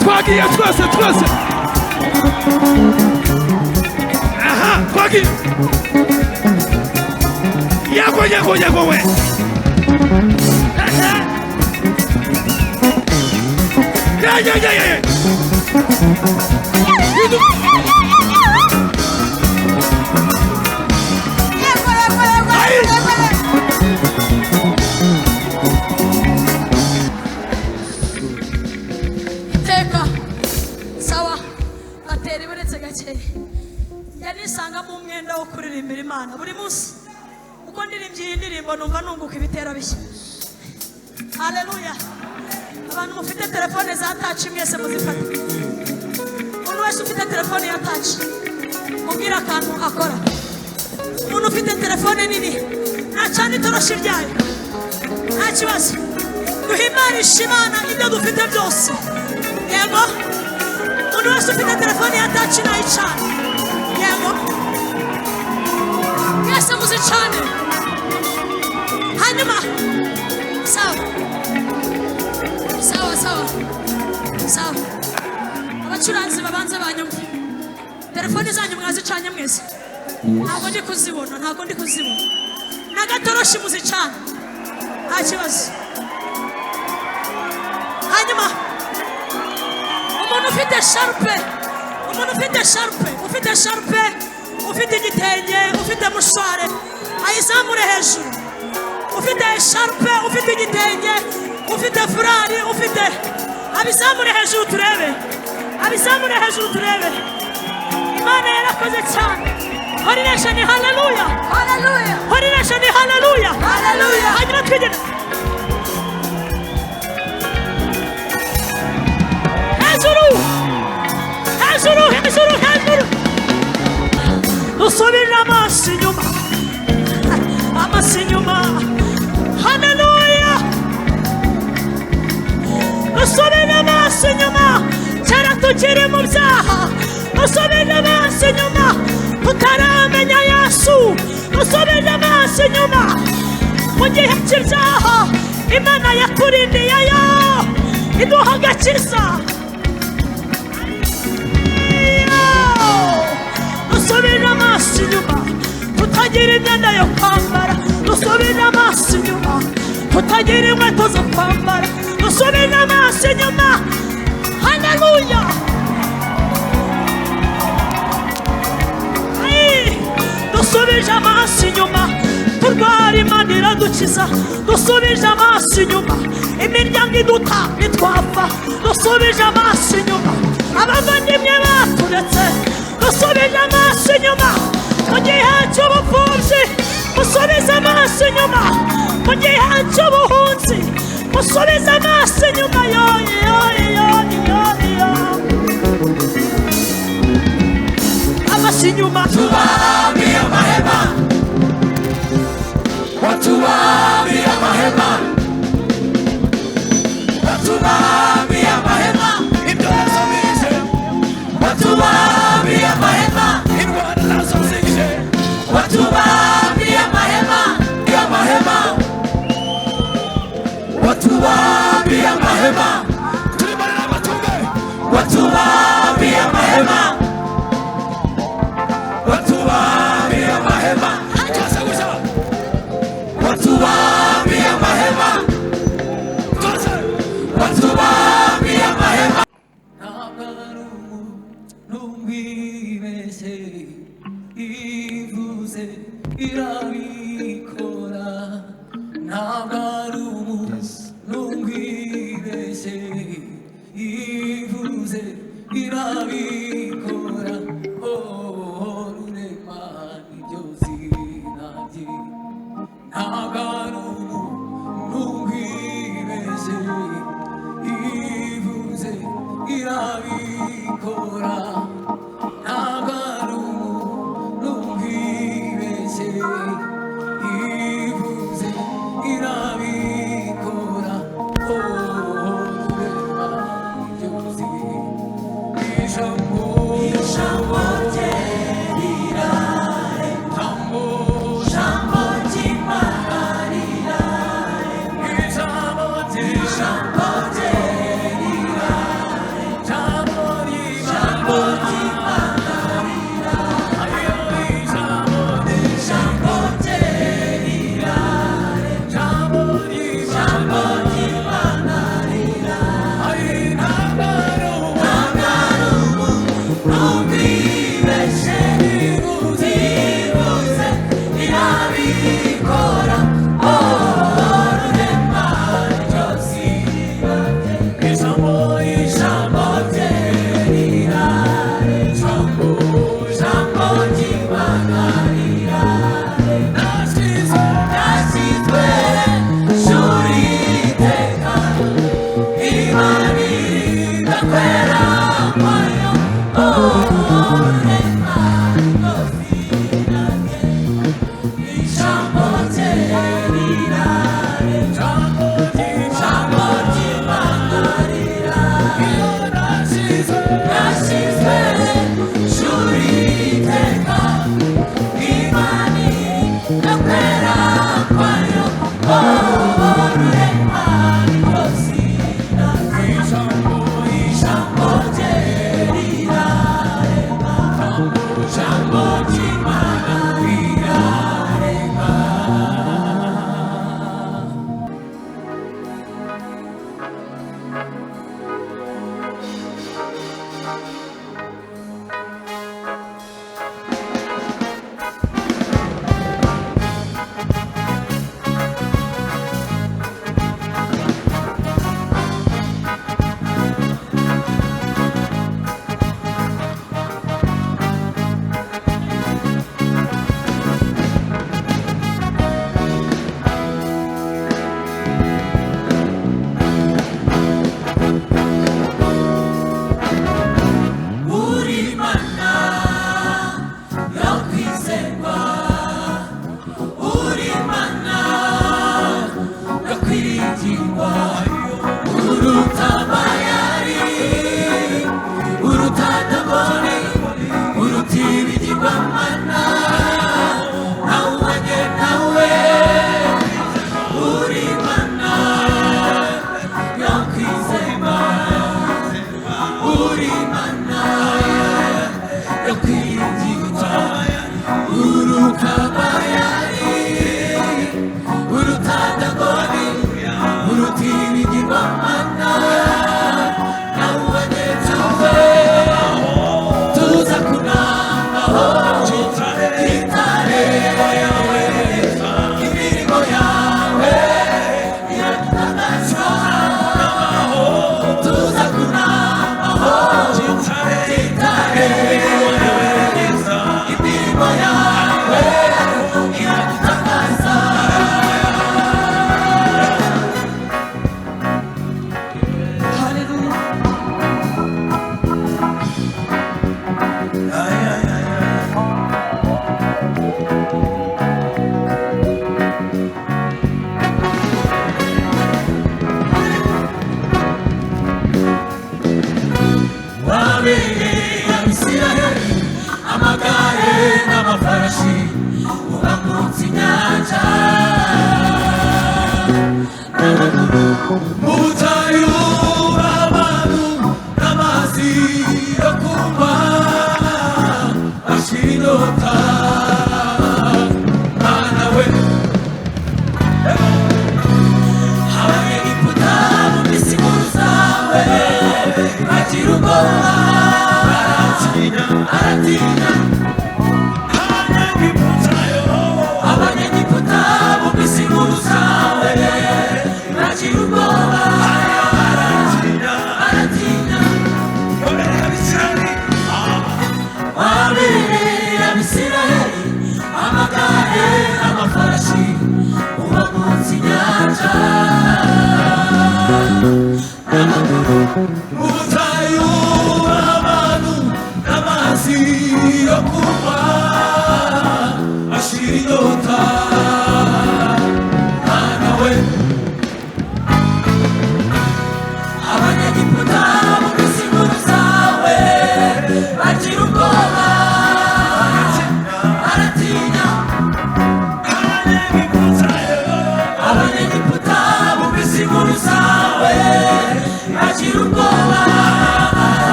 twagiye twese aha twagiye yego we yanisanga mu mwenda wo kuririmbira Imana buri munsi uko ndirimbye iyi ndirimbo numva nunguka ibitera bishya. Haleluya. Abantu mufite telefone za touch mwese muzifate. Umuntu wese ufite telefone ya touch mubwira akantu akora. Umuntu ufite telefone nini nacana itoroshi ryayo nta kibazo duhimarisha Imana ibyo dufite byose. Yego umuntu wese ufite telefone ya touch nayicana. Yego mwese muzicane hanyuma sawa abacuranzi babanza banyumve telefone zanyu mwazicanye mwese ntabwo ndi kuzibona n'agatoroshi muzicane nta kibazo. hanyuma umuntu ufite sharpe ufite igitenge ufite mushware ayizamure hejuru. Ufite sharpe ufite igitenge ufite furari ufite abizamure hejuru turebe. Imana yarakoze cyane. Horination haleluya horination haleluya hanyuma twigene hejuru dusubire amaso inyuma haleluya dusubire amaso inyuma kera tukiri mu byaha dusubire amaso inyuma tutaramenya Yesu dusubire amaso inyuma mu gihe cy'ibyaha Imana yakurindiyeyo iduha agakiza. Dusubire amaso inyuma tutagira imyenda yo kwambara. Dusubire amaso inyuma tutagira inkweto zo kwambara. Dusubire amaso inyuma haleluya. Dusubije amaso inyuma turwara Imana iradukiza. Dusubije amaso inyuma imiryango iduta ntitwapfa. Dusubije amaso inyuma abavandimwe baturetse. Dusubije amaso inyuma mu gihe cy'ubupfubyi. Musubize amaso inyuma mu gihe cy'ubuhunzi. Musubize amaso inyuma amaso inyuma. Tubambire amahema watubambire amahema ibyo nasomije. Watubambire amahema indwara nazo zije. Watubambire amahema watubambire amahema turimo n'abatunge. Watubambire amahema watubambire amahema twese gusa. Watubambire amahema twese. Watubambire amahema. Ntabwo ari umuntu wibeshye ivuze irabikora. Ntabwo ari umuntu wibeshye ivuze irabikora. Rurema niryo zina rye. Ntabwo ari umuntu wibeshye ivuze irabikora. Ntabwo ari umuntu wibeshye ivuze irabikora. Rurema niryo zina. Ijambo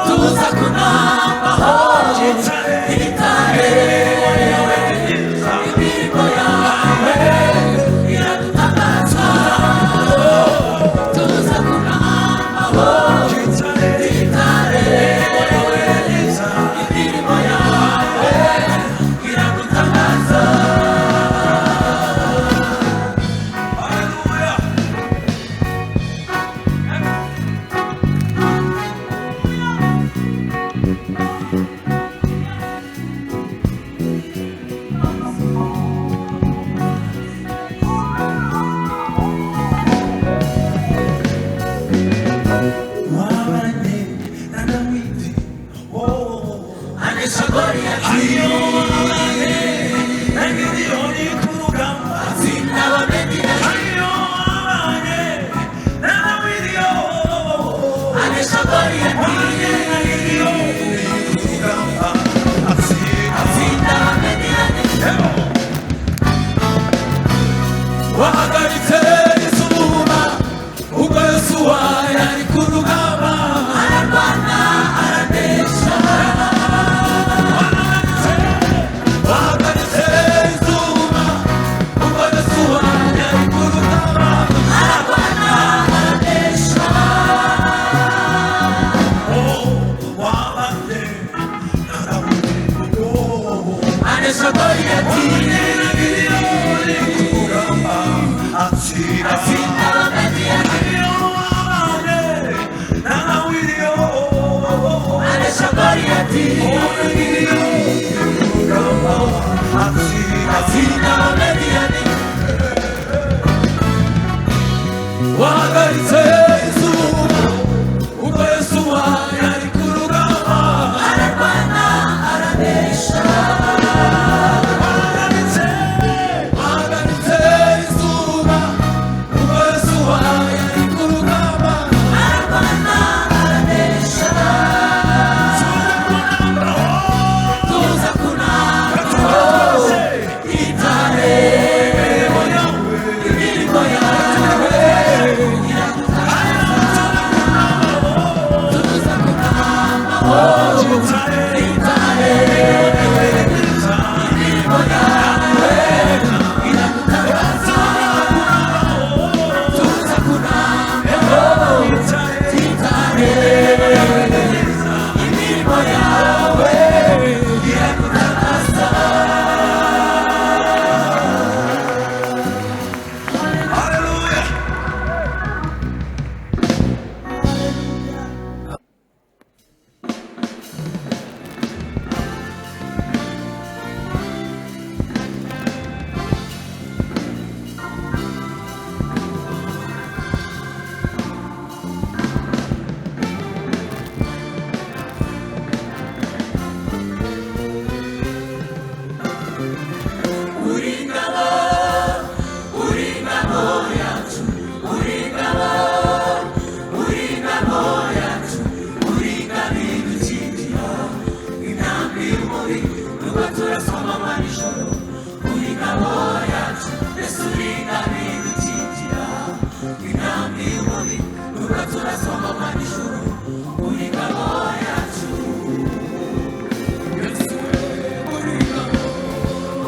Tuza kunamba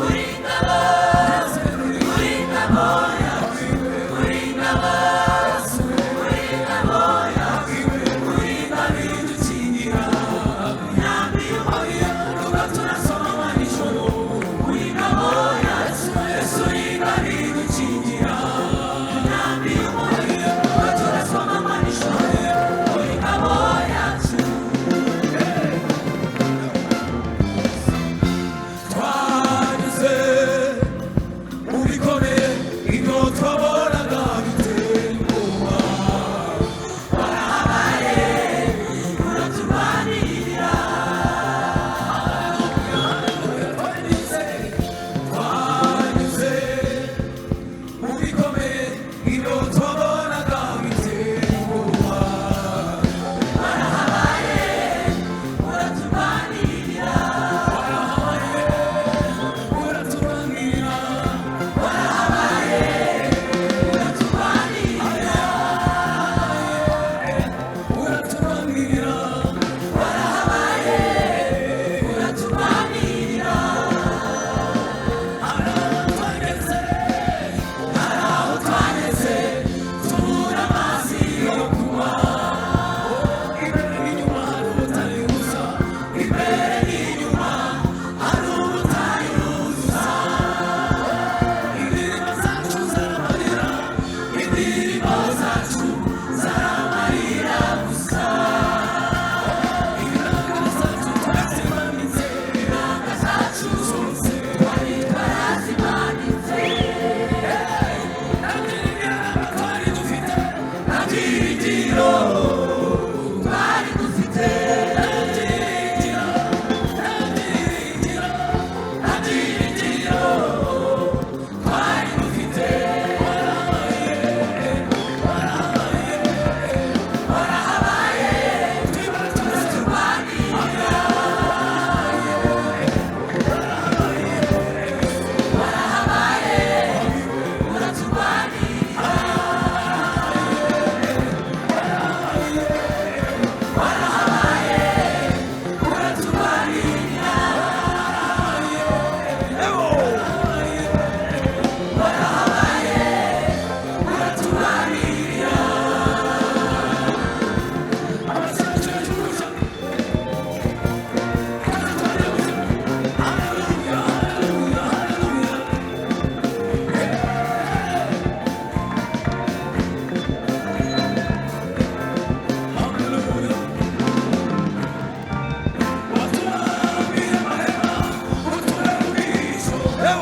Uri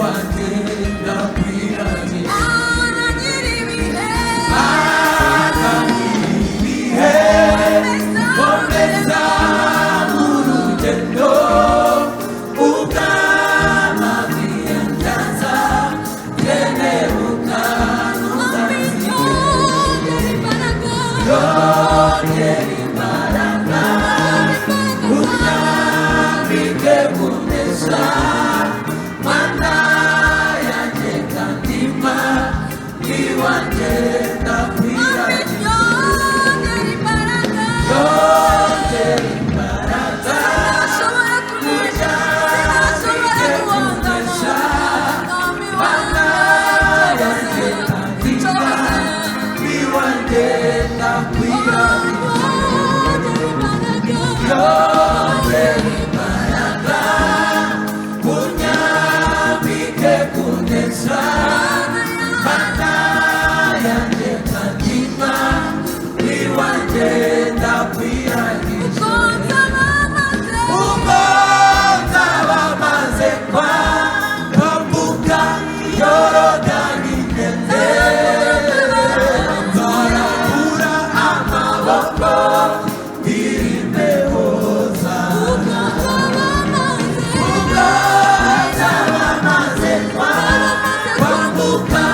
wagenda kwirahira komeza urugendo ubwama bwiyonjaza yenebuka yongera imbaraga unyambike kunesha mana yanjye kandima iwanjye ndakwirahira yongera imbaraga unyambike kunesha mana yanjye kandima iwanjye ndakwirahira yongera imbaraga unyambike kunesha mana yanjye kandima iwanjye ndakwirahira ubwo nzaba maze kwambuka yorodani ndende nzarambura amaboko ndirimbehoza ubwo nzaba maze kwambuka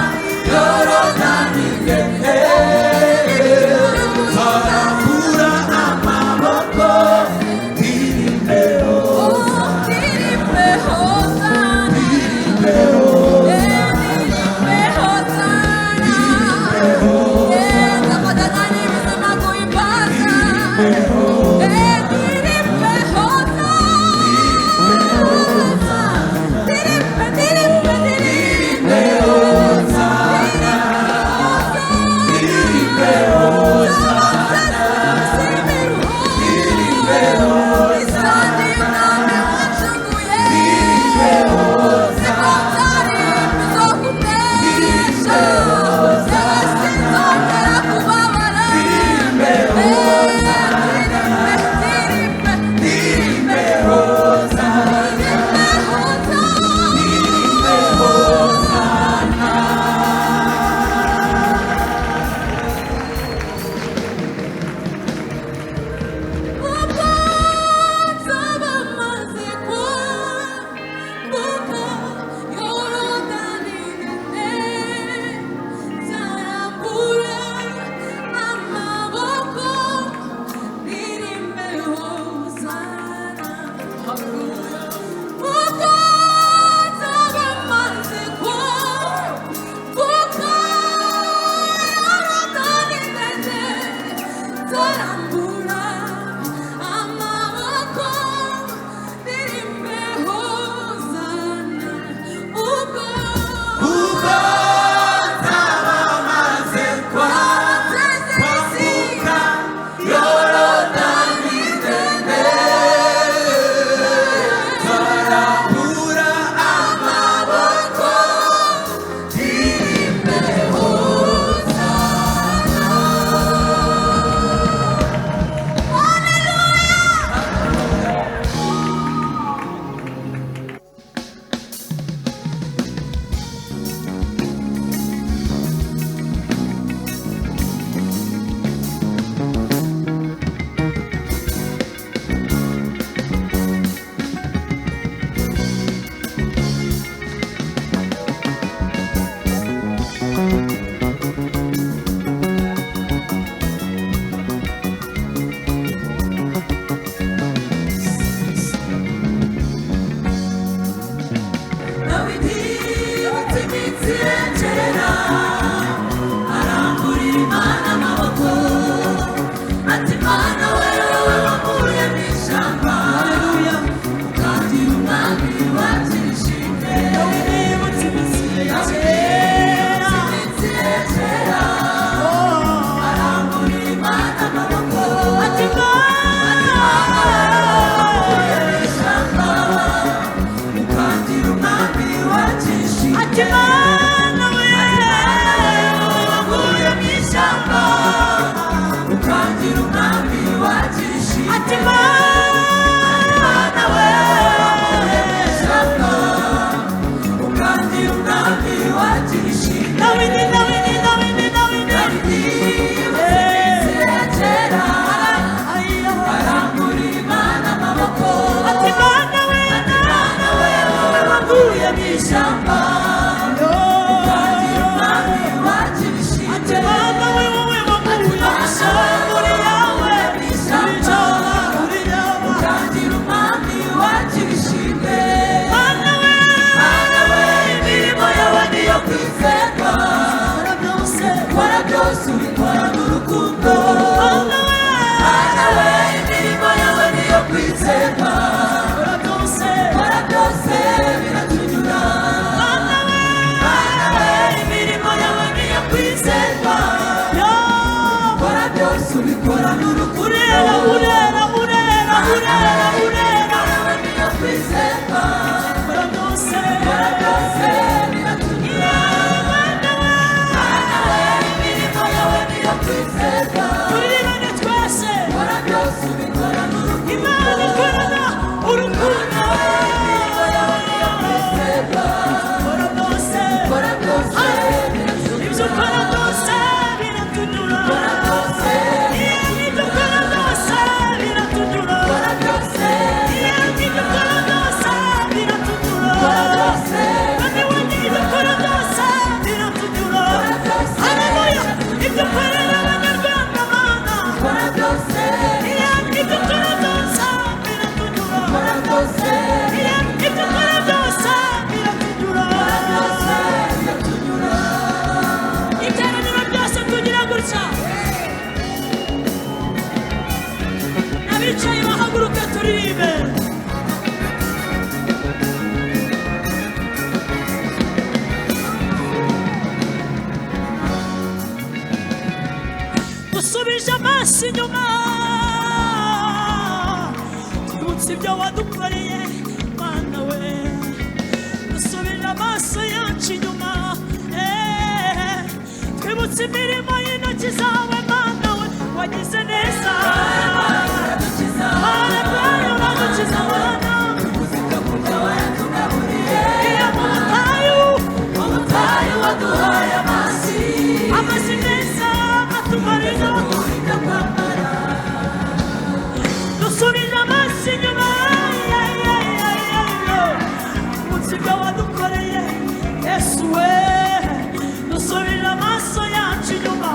yorodani ndende nzarambura amaboko ndirimbehoza amaso inyuma twibutse ibyo wadukoreye Mana we dusubira amaso yacu inyuma twibutse imirimo y'intoki zawe Mana we wagize neza uradukiza Mana iyo mu butayu waduhaye amazi meza atumarira dusubira amaso inyuma twibutse ibyo wadukoreye Yesu we dusubira amaso yacu inyuma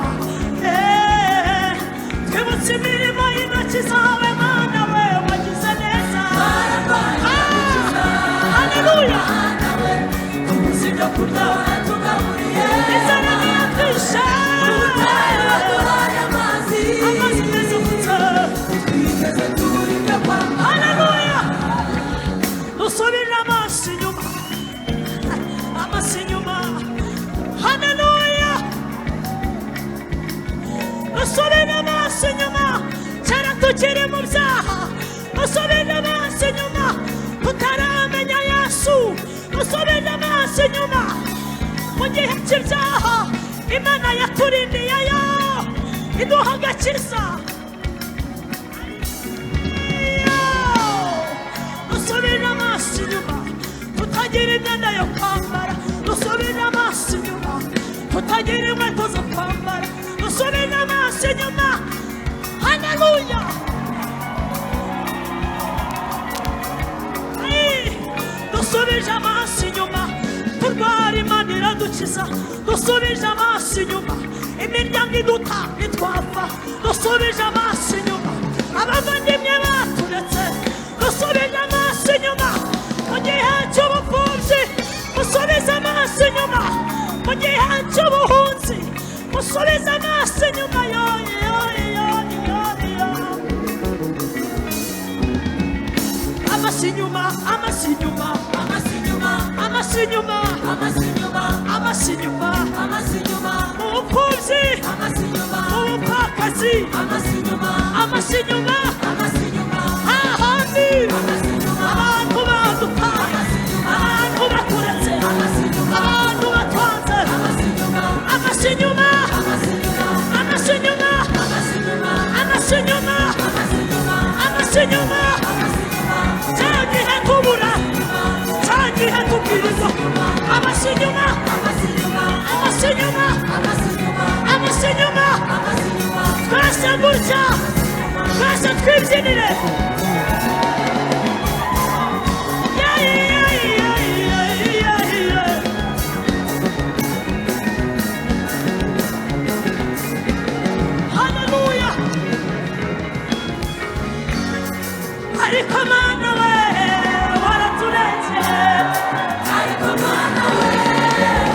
twibutse imirimo y'intoki zawe Mana we wagize neza haleluya twibutse ibyo kurya watugaburiye inzara ntiyatwishe waduhaye amazi meza gusa twigeze tubura ibyo kwambara haleluya dusubira amaso inyuma haleluya dusubira amaso inyuma cyera tukiri mu byaha dusubira amaso inyuma tutaramenya Yesu dusubira amaso inyuma mu gihe cy'ibyaha Imana yaturindiyeyo iduha agakiza dusubira amaso inyuma tutagira imyenda yo kwambara dusubira amaso inyuma tutagira inkweto zo kwambara dusubira amaso inyuma haleluya dusubije amaso inyuma turwara Imana iradukiza dusubije amaso inyuma imiryango iduta ntitwapfa dusubije amaso inyuma abavandimwe baturetse dusubije amaso inyuma mu gihe cy'ubupfubyi musubize amaso inyuma mu gihe cy'ubuhunzi musubize amaso inyuma amasinyuma amasinyuma amasinyuma amasinyuma amasinyuma amasinyuma amasinyuma ubupfubyi amasinyuma ubupfakazi amasinyuma amasinyuma amasinyuma hahandi abantu badupaye abantu bakuretse abantu batwanze amasinyuma amasinyuma amasinyuma amasinyuma amasinyuma cyagihe tubura cyagihe tubwirizwa amasinyuma amasinyuma amasinyuma twese gutya twese twibyinire haleluya ariko Mana we waraturengeye ariko Mana we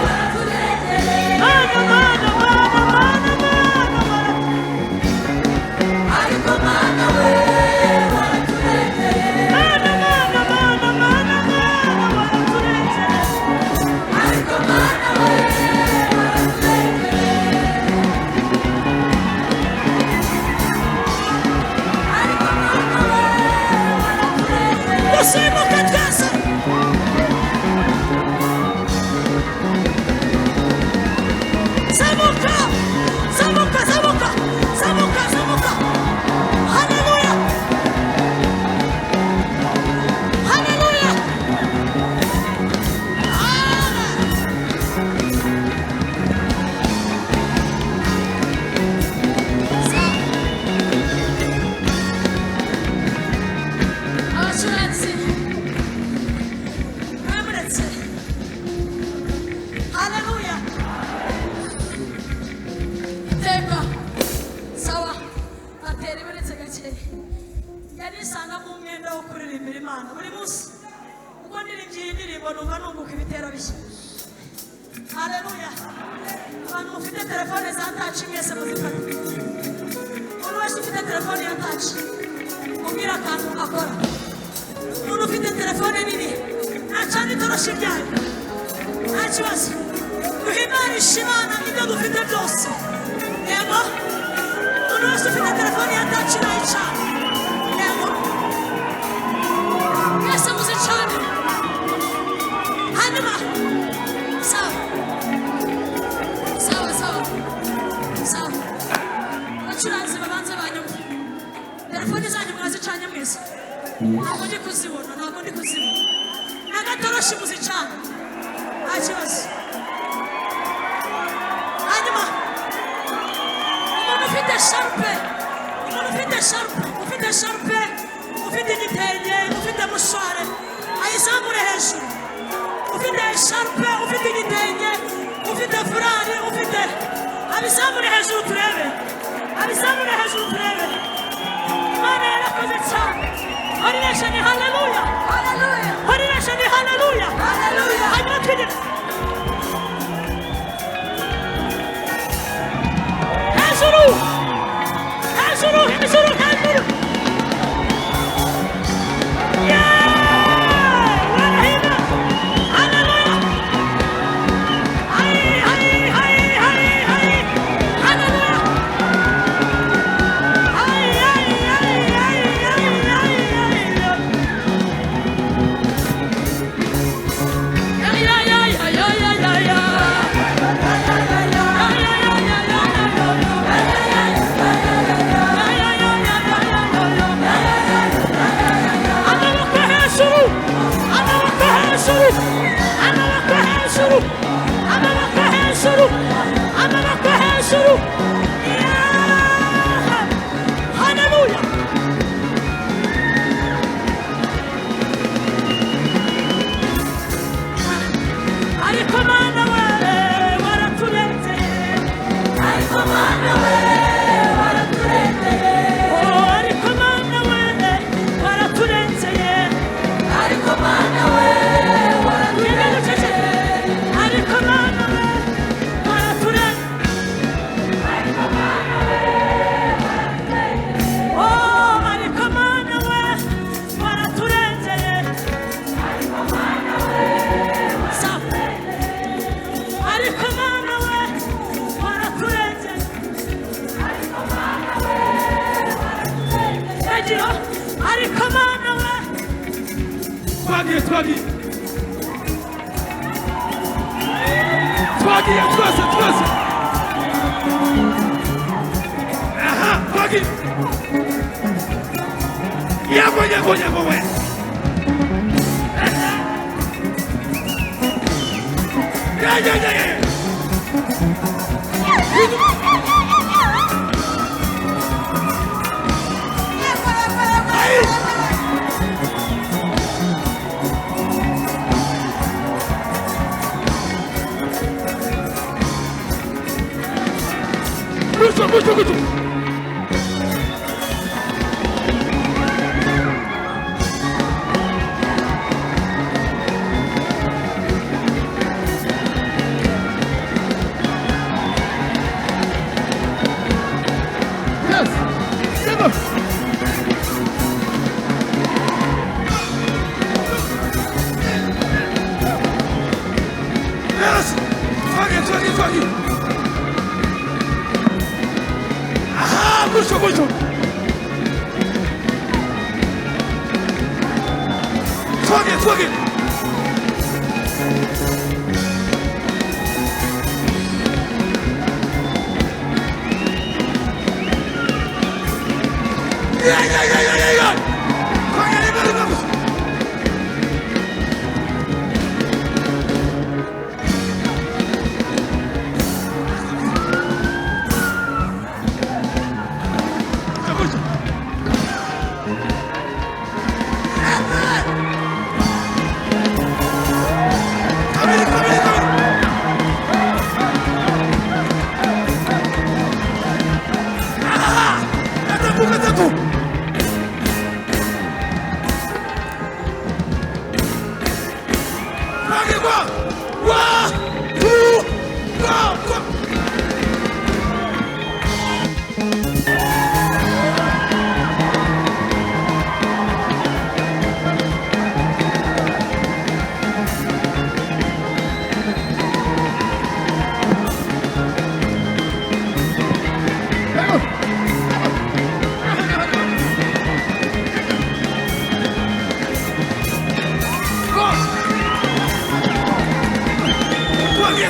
waraturengeye Mana ariko Mana we waraturengeye Mana waraturengeye ariko Mana we dusimbuke twese zamuka zamuka zamuka zamuka zamuka haleluya haleluya abacuranzi mwamuretse haleluya teka sawa atera iburetse gakeya yanisangamo umwenda wo kuririmbira Imana buri munsi uko ndirimbye iyi ndirimbo numva nunguka ibitero bishya haleluya abantu mufite telefone za taci mwese muzifate umuntu wese ufite telefone ya taci mubwire akantu akora umuntu ufite telefone nini ntacana itoroshi ryayo nta kibazo duhimarisha Imana ibyo dufite byose yego umuntu wese ufite telefone ya taci nayicana. Yego. Mwese muzicane. Hanyuma. Sawa. Sawa, sawa. Sawa. Abacuranzi babanza banyumva. Telefone zanyu mwazicanye mwese. Ntabwo ndi kuzibona. N'agatoroshi muzicane. Nta kibazo. Hanyuma. Umuntu ufite sharupe. Ufite igitenge, ufite mushware. Ayizamure hejuru. Ufite sharupe, ufite igitenge, ufite furari, ufite. Abizamure hejuru turebe. Imana yarakoze cyane. Horination, hallelujah. Horination, hallelujah. Hanyuma twigire. Hejuru.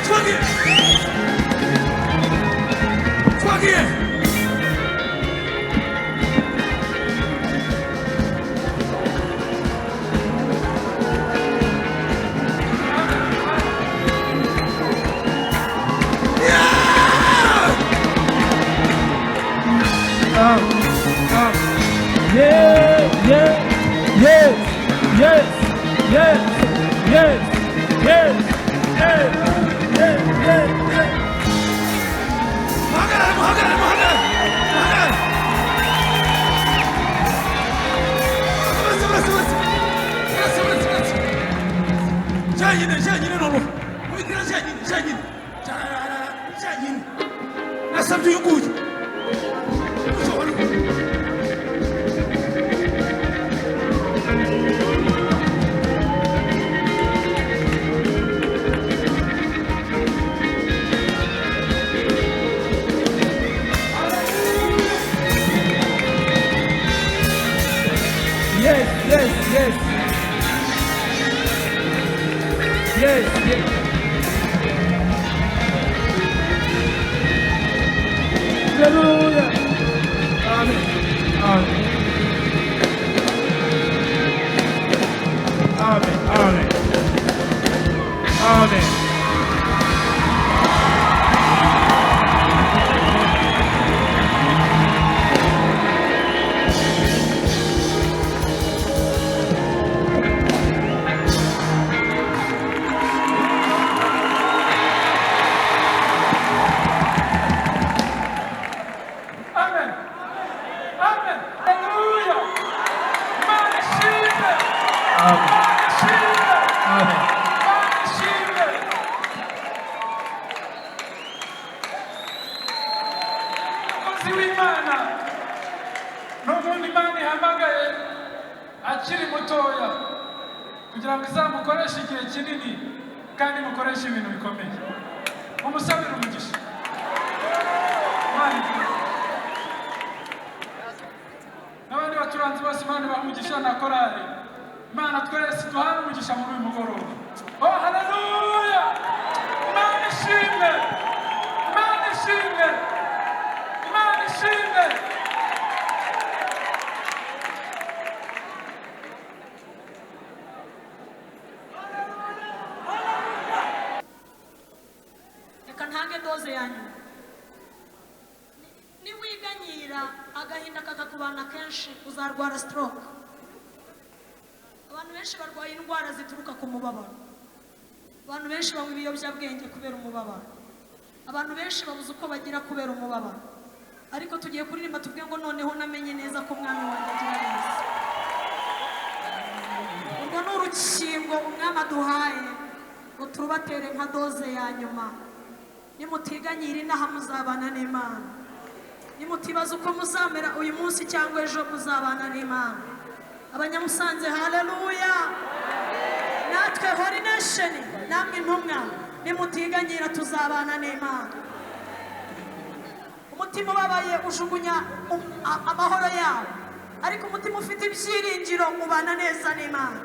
twagiye twagiye twagiye nasabye uyu nguyu Hallelujah. Amen. Amen. Amen. Amen. Amen. akiri mutoya kugira ngo izamukoreshe igihe kinini kandi mukoreshe ibintu bikomeye umusabire umugisha n'abandi baturanzi bose Imana bamugisha na korali Imana twese duhana umugisha muri uyu mugoroba. Oh haleluya! Imana ishimwe, Imana ishimwe, Imana ishimwe. ntange doze yanyu niwiganyira agahinda kakakubana kenshi uzarwara stroke. Abantu benshi barwaye indwara zituruka ku mubabaro. Abantu benshi banywa ibiyobyabwenge kubera umubabaro. Abantu benshi babuze uko bagira kubera umubabaro. Ariko tugiye kuririmba tuvuge ngo noneho namenye neza ko umwami wanjye agira neza. Urwo ni urukingo umwami aduhaye ngo turubatere nka doze ya nyuma. Nimutiganyira inaha muzabana n'Imana. Nimutibaza uko muzamera uyu munsi cyangwa ejo muzabana n'Imana. Abanyamusanze haleluya. Natwe Holy Nation namwe intumwa nimutiganyira tuzabana n'Imana. Umutima ubabaye ujugunya amahoro yawo, ariko umutima ufite ibyiringiro mubana neza n'Imana.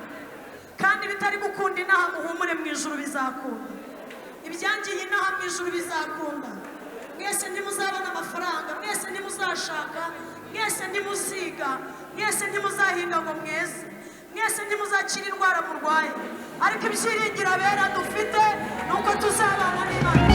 Kandi bitari gukunda inaha muhumure mu ijuru bizakunda. Ibyangiye inaha mu ijuru bizakunda. Mwese ntimuzabona amafaranga, mwese ntimuzashaka, mwese ntimuziga, mwese ntimuzahinga ngo mweze, mwese ntimuzakira indwara murwaye, ariko ibyiringiro abera dufite nuko tuzabana n'Imana.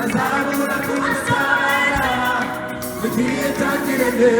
Azabura kumusara, kugiye tangirane.